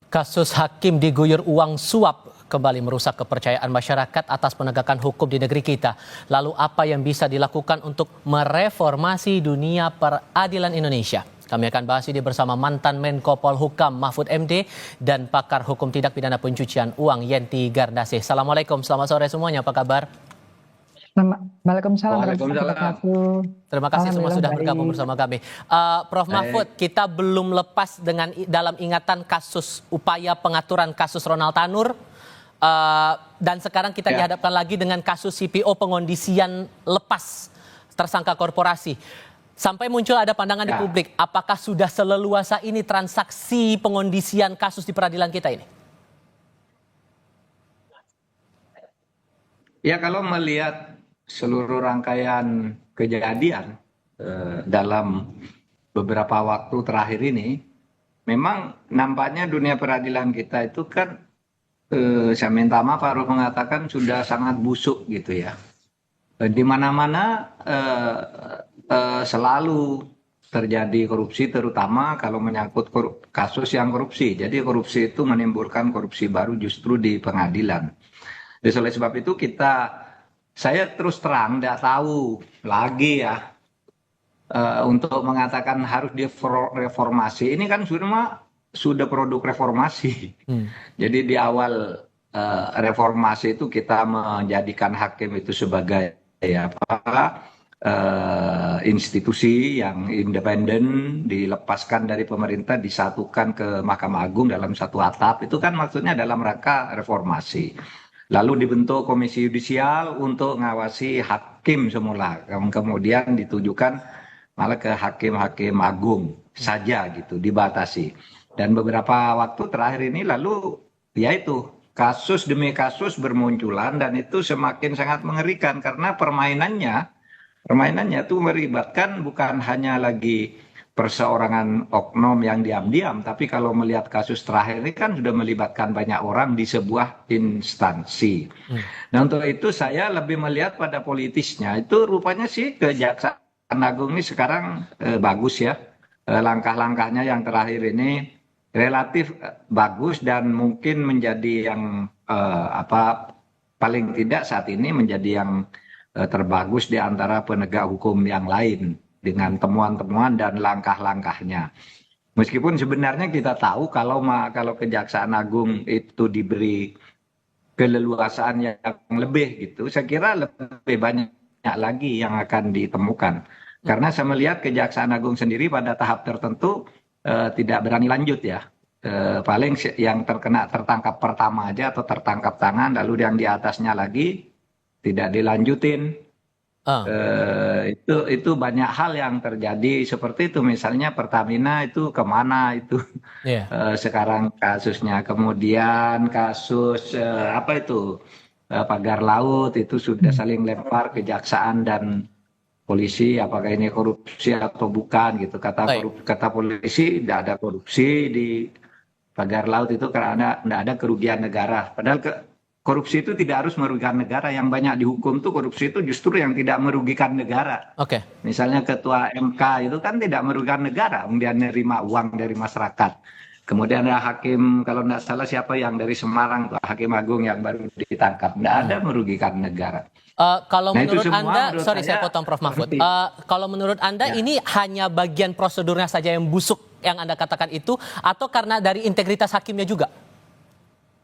Kasus hakim diguyur uang suap kembali merusak kepercayaan masyarakat atas penegakan hukum di negeri kita. Lalu apa yang bisa dilakukan untuk mereformasi dunia peradilan Indonesia? Kami akan bahas ini bersama mantan Menko Polhukam Mahfud MD dan pakar hukum tindak pidana pencucian uang Yenti Garnasih. Assalamualaikum, selamat sore semuanya, apa kabar? Waalaikumsalam warahmatullahi Waalaikumsalam. wabarakatuh. Terima kasih semua Alhamdulillah sudah bergabung baik. bersama kami. Prof. Mahfud, Baik. kita belum lepas dengan dalam ingatan kasus upaya pengaturan kasus Ronald Tanur. Dan sekarang kita Ya. dihadapkan lagi dengan kasus CPO pengondisian lepas tersangka korporasi. Sampai muncul ada pandangan di Ya. publik, apakah sudah seleluasa ini transaksi pengondisian kasus di peradilan kita ini? Ya, kalau melihat seluruh rangkaian kejadian dalam beberapa waktu terakhir ini, memang nampaknya dunia peradilan kita itu kan, saya minta maaf harus mengatakan sudah sangat busuk gitu ya. Di mana-mana selalu terjadi korupsi, terutama kalau menyangkut kasus yang korupsi. Jadi korupsi itu menimbulkan korupsi baru justru di pengadilan. Jadi oleh sebab itu saya terus terang tidak tahu lagi ya untuk mengatakan harus direformasi. Ini kan sudah produk reformasi. Jadi di awal reformasi itu kita menjadikan hakim itu sebagai institusi yang independen, dilepaskan dari pemerintah, disatukan ke Mahkamah Agung dalam satu atap. Itu kan maksudnya dalam rangka reformasi. Lalu dibentuk komisi yudisial untuk mengawasi hakim semula, kemudian ditujukan malah ke hakim-hakim agung saja gitu, dibatasi. Dan beberapa waktu terakhir ini lalu yaitu kasus demi kasus bermunculan, dan itu semakin sangat mengerikan karena permainannya itu melibatkan bukan hanya lagi perseorangan oknum yang diam-diam, tapi kalau melihat kasus terakhir ini kan sudah melibatkan banyak orang di sebuah instansi. Nah, untuk itu saya lebih melihat pada politisnya. Itu rupanya sih Kejaksaan Agung ini sekarang bagus ya. Langkah-langkahnya yang terakhir ini relatif bagus dan mungkin menjadi yang paling tidak saat ini menjadi yang terbagus di antara penegak hukum yang lain, dengan temuan-temuan dan langkah-langkahnya. Meskipun sebenarnya kita tahu kalau Kejaksaan Agung itu diberi keleluasaan yang lebih gitu, saya kira lebih banyak lagi yang akan ditemukan. Karena saya melihat Kejaksaan Agung sendiri pada tahap tertentu tidak berani lanjut ya. Paling yang tertangkap pertama aja atau tertangkap tangan, lalu yang di atasnya lagi tidak dilanjutin. Itu banyak hal yang terjadi seperti itu. Misalnya Pertamina itu kemana itu sekarang kasusnya. Kemudian kasus pagar laut itu sudah saling lempar kejaksaan dan polisi, apakah ini korupsi atau bukan gitu. Kata polisi tidak ada korupsi di pagar laut itu karena tidak ada kerugian negara. Padahal korupsi itu tidak harus merugikan negara. Yang banyak dihukum tuh korupsi itu justru yang tidak merugikan negara. Misalnya ketua MK itu kan tidak merugikan negara, dia menerima uang dari masyarakat. Kemudian ada hakim, kalau tidak salah siapa yang dari Semarang, Hakim Agung yang baru ditangkap, tidak ada merugikan negara. Kalau Nah, menurut Anda, menurut saya potong Prof. Mahfud. Kalau menurut Anda ini hanya bagian prosedurnya saja yang busuk yang Anda katakan itu, atau karena dari integritas hakimnya juga?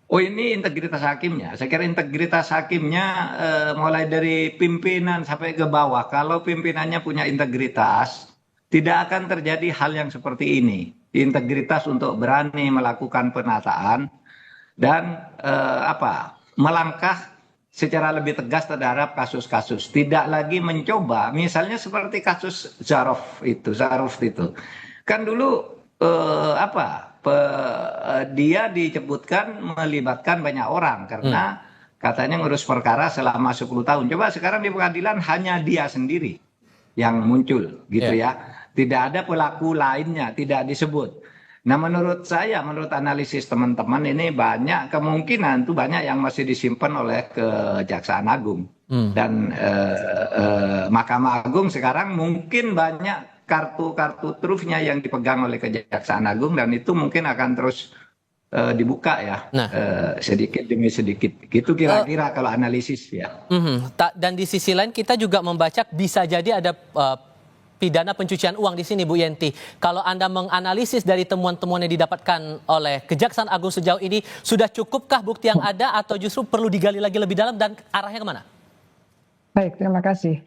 Oh, ini integritas hakimnya. Saya kira integritas hakimnya mulai dari pimpinan sampai ke bawah. Kalau pimpinannya punya integritas, tidak akan terjadi hal yang seperti ini. Integritas untuk berani melakukan penataan dan melangkah secara lebih tegas terhadap kasus-kasus. Tidak lagi mencoba, misalnya seperti kasus Zaruf itu. Kan dulu dia disebutkan melibatkan banyak orang karena katanya ngurus perkara selama 10 tahun. Coba sekarang di pengadilan hanya dia sendiri yang muncul gitu ya. Tidak ada pelaku lainnya, tidak disebut. Nah, menurut saya, menurut analisis teman-teman, ini banyak kemungkinan tuh banyak yang masih disimpan oleh Kejaksaan Agung. Dan Mahkamah Agung sekarang mungkin banyak kartu trufnya yang dipegang oleh Kejaksaan Agung, dan itu mungkin akan terus dibuka ya, Nah, sedikit demi sedikit. Gitu kira-kira kalau analisis ya. dan di sisi lain kita juga membaca bisa jadi ada pidana pencucian uang di sini, Bu Yenti. Kalau Anda menganalisis dari temuan-temuan yang didapatkan oleh Kejaksaan Agung sejauh ini, sudah cukupkah bukti yang ada atau justru perlu digali lagi lebih dalam dan arahnya kemana? Baik, terima kasih.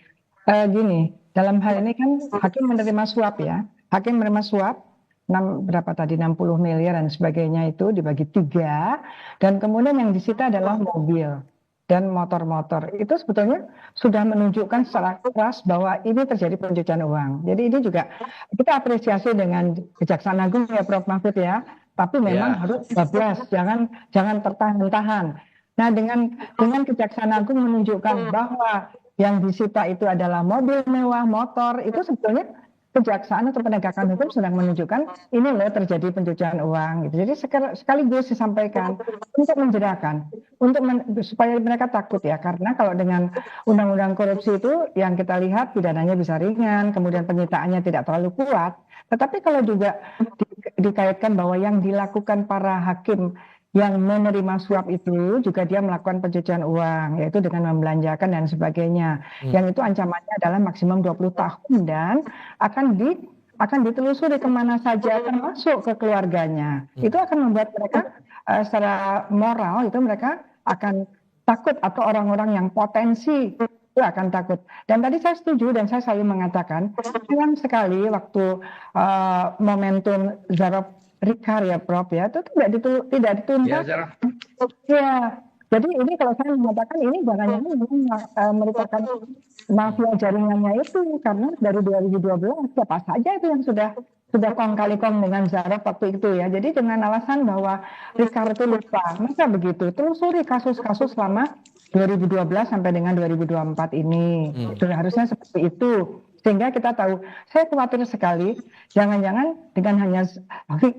Gini, dalam hal ini kan hakim menerima suap ya. Hakim menerima suap, berapa tadi, 60 miliar dan sebagainya itu dibagi 3. Dan kemudian yang disita adalah mobil dan motor-motor. Itu sebetulnya sudah menunjukkan secara keras bahwa ini terjadi pencucian uang. Jadi ini juga kita apresiasi dengan Kejaksaan Agung ya Prof. Mahfud ya. Tapi memang harus bablas, jangan tertahan-tahan. Nah, dengan Kejaksaan Agung menunjukkan bahwa yang disita itu adalah mobil mewah, motor, itu sebetulnya kejaksaan atau penegakan hukum sedang menunjukkan ini loh terjadi pencucian uang. Gitu. Jadi sekaligus disampaikan untuk menjerakan, supaya mereka takut ya. Karena kalau dengan undang-undang korupsi itu yang kita lihat pidananya bisa ringan, kemudian penyitaannya tidak terlalu kuat. Tetapi kalau juga dikaitkan bahwa yang dilakukan para hakim yang menerima suap itu juga dia melakukan pencucian uang, yaitu dengan membelanjakan dan sebagainya. Yang itu ancamannya adalah maksimum 20 tahun dan akan ditelusuri kemana saja, termasuk ke keluarganya. Itu akan membuat mereka secara moral itu mereka akan takut, atau orang-orang yang potensi itu akan takut. Dan tadi saya setuju dan saya selalu mengatakan, sayang sekali waktu momentum Zaraf Rikar ya Prof ya, itu tidak dituntas. Ya, jadi ini kalau saya mengatakan ini jangan-jangan merupakan mafia jaringannya itu, karena dari 2012 siapa saja itu yang sudah kong kali kong dengan Zaraf waktu itu ya. Jadi dengan alasan bahwa Rikar itu lupa, masa begitu? Telusuri kasus-kasus selama 2012 sampai dengan 2024 ini. Itu harusnya seperti itu. Sehingga kita tahu, saya khawatir sekali, jangan-jangan dengan hanya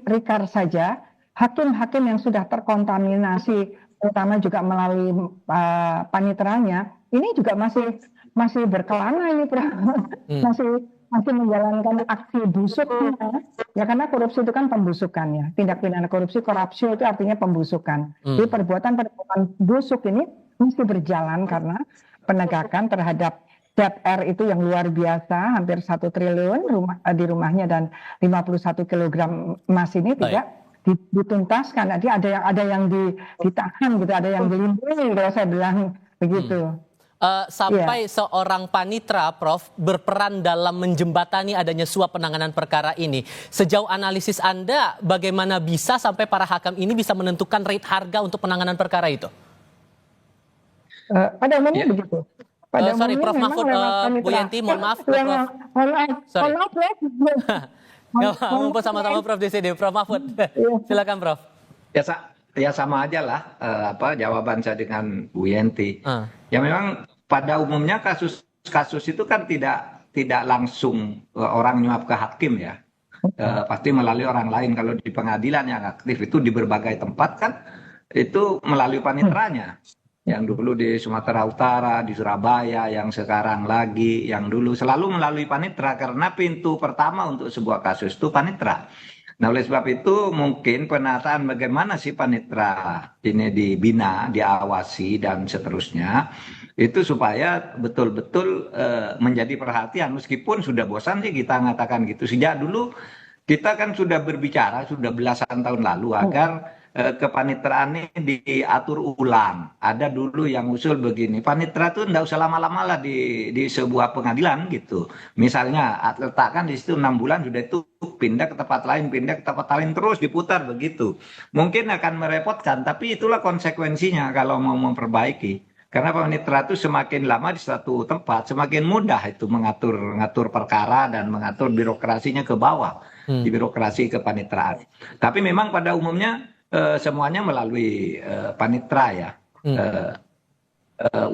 Rikar saja, hakim-hakim yang sudah terkontaminasi, terutama juga melalui paniteranya, ini juga masih berkelana ini, masih menjalankan aksi busuknya. Ya karena korupsi itu kan pembusukan ya, tindak pidana korupsi, korupsi itu artinya pembusukan. Jadi perbuatan busuk ini mesti berjalan karena penegakan terhadap DPR itu yang luar biasa, hampir 1 triliun di rumahnya dan 51 kilogram emas ini tidak dituntaskan. Jadi ada yang ditahan gitu, ada yang dilindungi kalau saya bilang begitu. Sampai seorang panitra, Prof, berperan dalam menjembatani adanya suap penanganan perkara ini. Sejauh analisis Anda, bagaimana bisa sampai para hakim ini bisa menentukan rate harga untuk penanganan perkara itu? Pada umumnya begitu. Sorry, Prof Mahfud, Bu Yenti, mohon maaf. Prof. Sorry. Mumpung sama-sama Prof di sini, Prof Mahfud. Silakan, Prof. Ya sama aja lah jawaban saya dengan Bu Yenti. Ya memang pada umumnya kasus itu kan tidak langsung orang nyuap ke hakim ya. Pasti melalui orang lain. Kalau di pengadilan yang aktif itu di berbagai tempat kan itu melalui panitranya. Yang dulu di Sumatera Utara, di Surabaya, yang sekarang lagi, yang dulu selalu melalui panitra, karena pintu pertama untuk sebuah kasus itu panitra. Nah oleh sebab itu mungkin penataan bagaimana sih panitra ini dibina, diawasi dan seterusnya, itu supaya betul-betul menjadi perhatian, meskipun sudah bosan sih kita mengatakan gitu. Sejak dulu kita kan sudah berbicara, sudah belasan tahun lalu agar kepanitraan ini diatur ulang. Ada dulu yang usul begini, panitra tuh enggak usah lama-lama lah di sebuah pengadilan gitu. Misalnya letakkan di situ 6 bulan, sudah itu pindah ke tempat lain, terus diputar begitu. Mungkin akan merepotkan, tapi itulah konsekuensinya kalau mau memperbaiki. Karena panitra itu semakin lama di satu tempat, semakin mudah itu mengatur perkara dan mengatur birokrasinya ke bawah, di birokrasi kepanitraan. Tapi memang pada umumnya semuanya melalui panitra ya,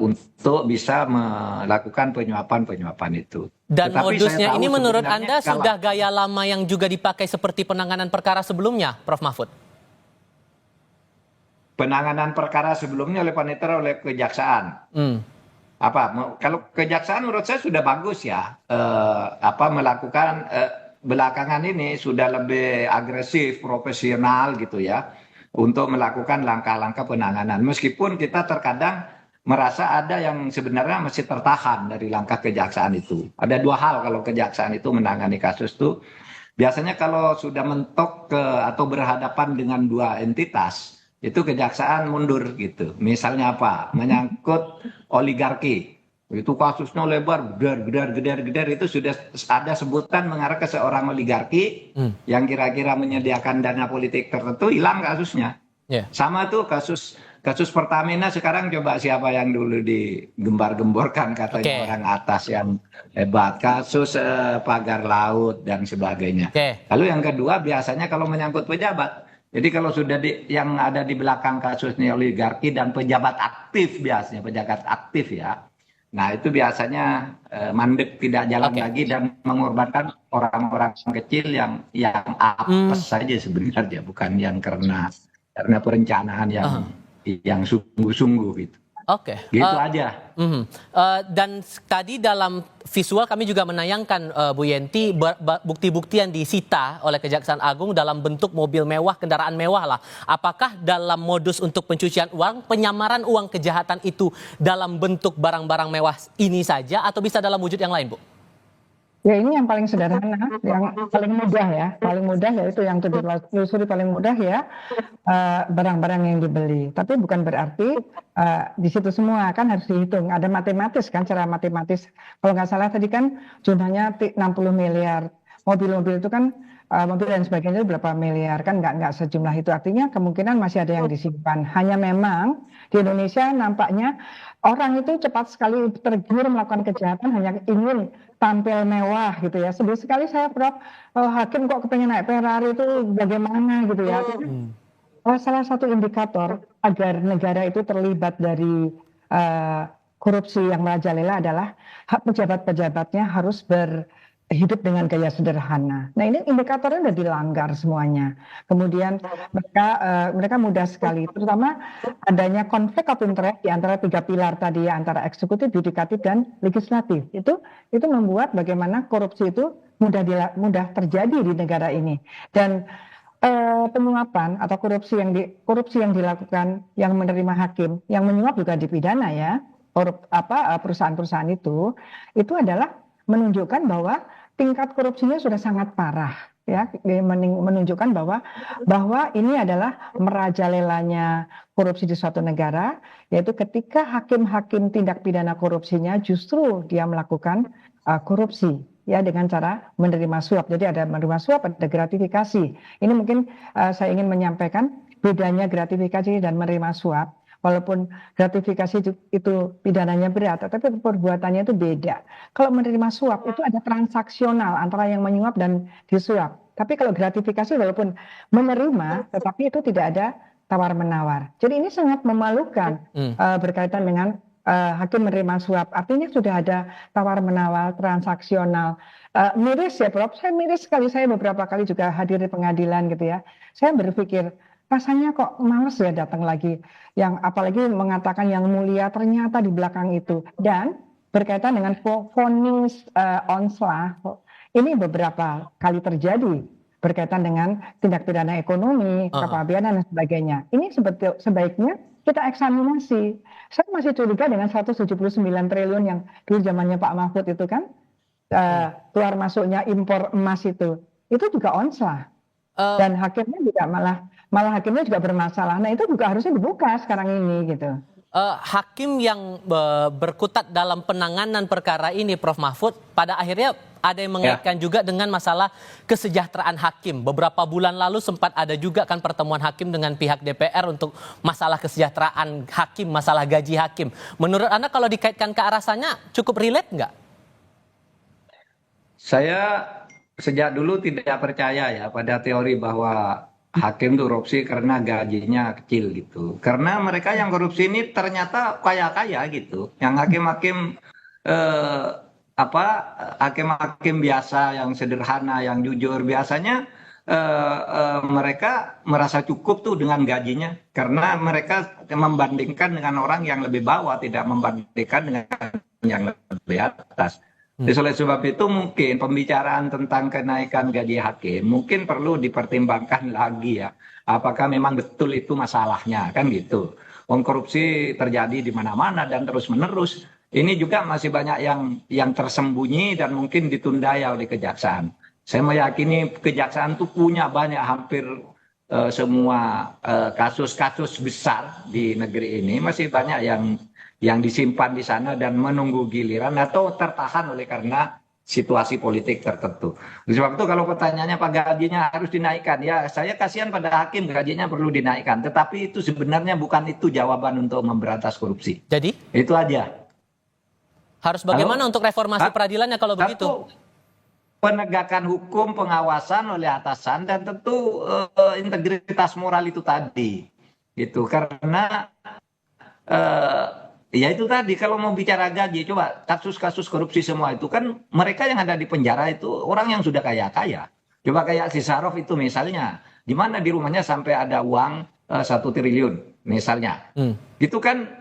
untuk bisa melakukan penyuapan itu. Dan modusnya ini menurut Anda sudah gaya lama yang juga dipakai seperti penanganan perkara sebelumnya, Prof Mahfud? Penanganan perkara sebelumnya oleh panitera, oleh kejaksaan. Kalau kejaksaan menurut saya sudah bagus ya, melakukan belakangan ini sudah lebih agresif, profesional gitu ya. untuk melakukan langkah-langkah penanganan. Meskipun kita terkadang merasa ada yang sebenarnya masih tertahan dari langkah kejaksaan itu. Ada dua hal kalau kejaksaan itu menangani kasus itu. Biasanya kalau sudah mentok atau berhadapan dengan dua entitas, itu kejaksaan mundur gitu. Misalnya apa? Menyangkut oligarki. Itu kasusnya lebar, gedar, itu sudah ada sebutan mengarah ke seorang oligarki yang kira-kira menyediakan dana politik tertentu, hilang kasusnya. Ya. Sama tuh kasus Pertamina sekarang, coba siapa yang dulu digembar-gemborkan katanya orang atas yang hebat, kasus pagar laut dan sebagainya. Lalu yang kedua biasanya kalau menyangkut pejabat, jadi kalau sudah yang ada di belakang kasus ini oligarki dan pejabat aktif, biasanya pejabat aktif ya, nah itu biasanya mandek, tidak jalan lagi dan mengorbankan orang-orang kecil yang apes saja sebenarnya, bukan yang karena perencanaan yang sungguh-sungguh gitu. Gitu aja. Dan tadi dalam visual kami juga menayangkan, Bu Yenti, bukti-bukti yang disita oleh Kejaksaan Agung dalam bentuk mobil mewah, kendaraan mewah lah. Apakah dalam modus untuk pencucian uang, penyamaran uang kejahatan itu dalam bentuk barang-barang mewah ini saja atau bisa dalam wujud yang lain, Bu? Ya ini yang paling sederhana, yang paling mudah ya, yaitu yang ditelusuri paling mudah ya, barang-barang yang dibeli. Tapi bukan berarti di situ semua kan harus dihitung, ada matematis kan, cara matematis. Kalau nggak salah tadi kan jumlahnya 60 miliar, mobil-mobil itu kan mobil dan sebagainya itu berapa miliar kan, nggak sejumlah itu. Artinya kemungkinan masih ada yang disimpan. Hanya memang di Indonesia nampaknya orang itu cepat sekali tergiur melakukan kejahatan hanya ingin tampil mewah gitu ya. Sebelum sekali saya Prof, hakim kok kepengen naik Ferrari itu bagaimana gitu ya. Salah satu indikator agar negara itu terlibat dari korupsi yang merajalela adalah hak pejabat-pejabatnya harus hidup dengan gaya sederhana. Nah ini indikatornya sudah dilanggar semuanya. Kemudian mereka mudah sekali, terutama adanya konflik of interest di antara tiga pilar tadi ya, antara eksekutif, yudikatif, dan legislatif. Itu membuat bagaimana korupsi itu mudah terjadi di negara ini. Dan penyuapan atau korupsi yang dilakukan yang menerima hakim, yang menyuap juga dipidana ya. Perusahaan-perusahaan itu adalah menunjukkan bahwa tingkat korupsinya sudah sangat parah ya, menunjukkan bahwa ini adalah merajalelanya korupsi di suatu negara, yaitu ketika hakim-hakim tindak pidana korupsinya justru dia melakukan korupsi ya dengan cara menerima suap. Jadi ada menerima suap, ada gratifikasi. Ini mungkin saya ingin menyampaikan bedanya gratifikasi dan menerima suap. Walaupun gratifikasi itu pidananya berat, tetapi perbuatannya itu beda. Kalau menerima suap itu ada transaksional antara yang menyuap dan disuap. Tapi kalau gratifikasi walaupun menerima, tetapi itu tidak ada tawar-menawar. Jadi ini sangat memalukan berkaitan dengan hakim menerima suap. Artinya sudah ada tawar-menawar, transaksional. Miris ya Prof, saya miris sekali. Saya beberapa kali juga hadir di pengadilan gitu ya. Saya berpikir, rasanya kok males ya datang lagi, yang apalagi mengatakan yang mulia ternyata di belakang itu. Dan berkaitan dengan vonis onslah, ini beberapa kali terjadi berkaitan dengan tindak pidana ekonomi, kepabeanan dan sebagainya. Ini sebaiknya kita eksaminasi. Saya masih curiga dengan 179 triliun yang dulu zamannya Pak Mahfud itu kan, keluar masuknya impor emas itu juga onslah. Dan hakimnya juga malah hakimnya juga bermasalah. Nah itu juga harusnya dibuka sekarang ini gitu. Hakim yang berkutat dalam penanganan perkara ini, Prof Mahfud, pada akhirnya ada yang mengaitkan juga dengan masalah kesejahteraan hakim. Beberapa bulan lalu sempat ada juga kan pertemuan hakim dengan pihak DPR untuk masalah kesejahteraan hakim, masalah gaji hakim. Menurut Anda kalau dikaitkan ke arah sana cukup relate nggak? Saya sejak dulu tidak percaya ya pada teori bahwa hakim itu korupsi karena gajinya kecil gitu. Karena mereka yang korupsi ini ternyata kaya-kaya gitu. Yang hakim-hakim hakim-hakim biasa yang sederhana, yang jujur, biasanya mereka merasa cukup tuh dengan gajinya karena mereka membandingkan dengan orang yang lebih bawah, tidak membandingkan dengan yang lebih atas. Oleh sebab itu mungkin pembicaraan tentang kenaikan gaji hakim mungkin perlu dipertimbangkan lagi ya. Apakah memang betul itu masalahnya, kan gitu. Korupsi terjadi di mana-mana dan terus-menerus. Ini juga masih banyak yang tersembunyi dan mungkin ditunda ya oleh kejaksaan. Saya meyakini kejaksaan itu punya banyak hampir semua kasus-kasus besar di negeri ini masih banyak yang disimpan di sana dan menunggu giliran atau tertahan oleh karena situasi politik tertentu. Oleh sebab itu kalau pertanyaannya Pak gajinya harus dinaikkan, ya saya kasihan pada hakim gajinya perlu dinaikkan. Tetapi itu sebenarnya bukan itu jawaban untuk memberantas korupsi. Jadi Itu aja. harus bagaimana untuk reformasi peradilannya kalau begitu? Satu, penegakan hukum, pengawasan oleh atasan dan tentu integritas moral itu tadi. Gitu. Karena ya itu tadi kalau mau bicara gaji, coba kasus-kasus korupsi semua itu kan mereka yang ada di penjara itu orang yang sudah kaya-kaya. Coba kayak si Sarov itu misalnya, di mana di rumahnya sampai ada uang 1 triliun misalnya. Gitu kan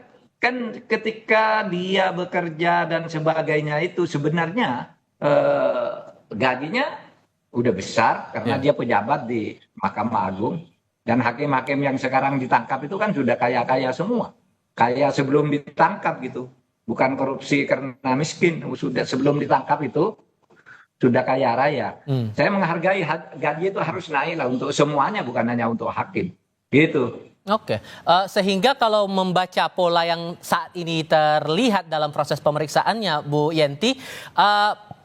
ketika dia bekerja dan sebagainya itu sebenarnya gajinya udah besar karena dia pejabat di Mahkamah Agung dan hakim-hakim yang sekarang ditangkap itu kan sudah kaya-kaya semua. Kayak sebelum ditangkap gitu, bukan korupsi karena miskin, sudah sebelum ditangkap itu sudah kaya raya. Saya menghargai gaji itu harus naik lah untuk semuanya, bukan hanya untuk hakim, gitu. Oke, sehingga kalau membaca pola yang saat ini terlihat dalam proses pemeriksaannya, Bu Yenti,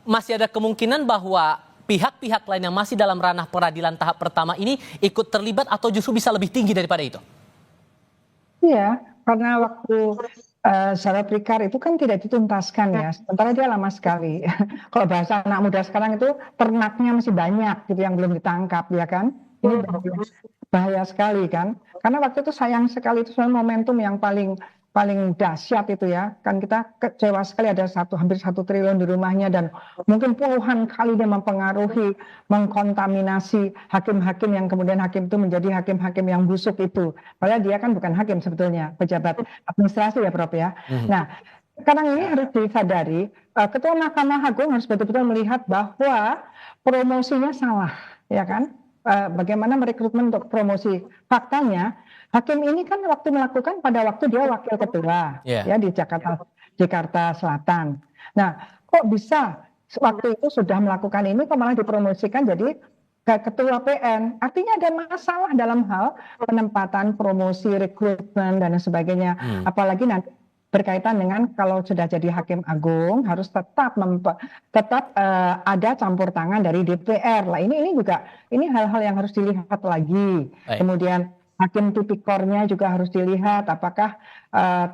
masih ada kemungkinan bahwa pihak-pihak lain yang masih dalam ranah peradilan tahap pertama ini ikut terlibat atau justru bisa lebih tinggi daripada itu? Iya, karena waktu Sarah Pikar itu kan tidak dituntaskan ya, sementara dia lama sekali. Kalau bahasa anak muda sekarang itu ternaknya masih banyak gitu yang belum ditangkap ya kan. Ini bahaya sekali kan. Karena waktu itu sayang sekali itu momentum yang paling dahsyat itu ya. Kan kita kecewa sekali ada hampir 1 triliun di rumahnya dan mungkin puluhan kali dia mempengaruhi, mengkontaminasi hakim-hakim yang kemudian hakim itu menjadi hakim-hakim yang busuk itu. Padahal dia kan bukan hakim sebetulnya, pejabat administrasi ya Prof ya. Nah, sekarang ini harus disadari, Ketua Mahkamah Agung harus betul-betul melihat bahwa promosinya salah, ya kan? Bagaimana merekrutmen untuk promosi. Faktanya, hakim ini kan waktu melakukan pada waktu dia wakil ketua ya di Jakarta Selatan. Nah, kok bisa waktu itu sudah melakukan ini kok malah dipromosikan jadi ketua PN? Artinya ada masalah dalam hal penempatan, promosi, rekrutmen dan sebagainya. Apalagi nanti berkaitan dengan kalau sudah jadi hakim agung harus tetap ada campur tangan dari DPR lah. Ini juga hal-hal yang harus dilihat lagi. Kemudian hakim tipikornya juga harus dilihat apakah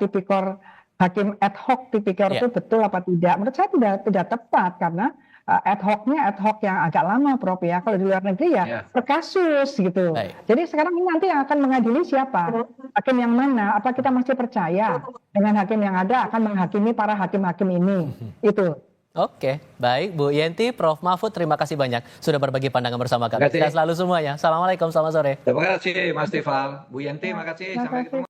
tipikor hakim ad hoc tipikor itu betul apa tidak. Menurut saya tidak tepat karena ad hoc yang agak lama Prof ya. Kalau di luar negeri ya per kasus gitu. Jadi sekarang ini nanti yang akan mengadili siapa? Hakim yang mana? Apa kita masih percaya dengan hakim yang ada akan menghakimi para hakim-hakim ini? Itu. Oke, baik Bu Yenti, Prof Mahfud, terima kasih banyak sudah berbagi pandangan bersama kami. Sehat selalu semuanya. Assalamualaikum, selamat sore. Terima kasih Mas Tifal. Bu Yenti, terima kasih. Sampai ketemu.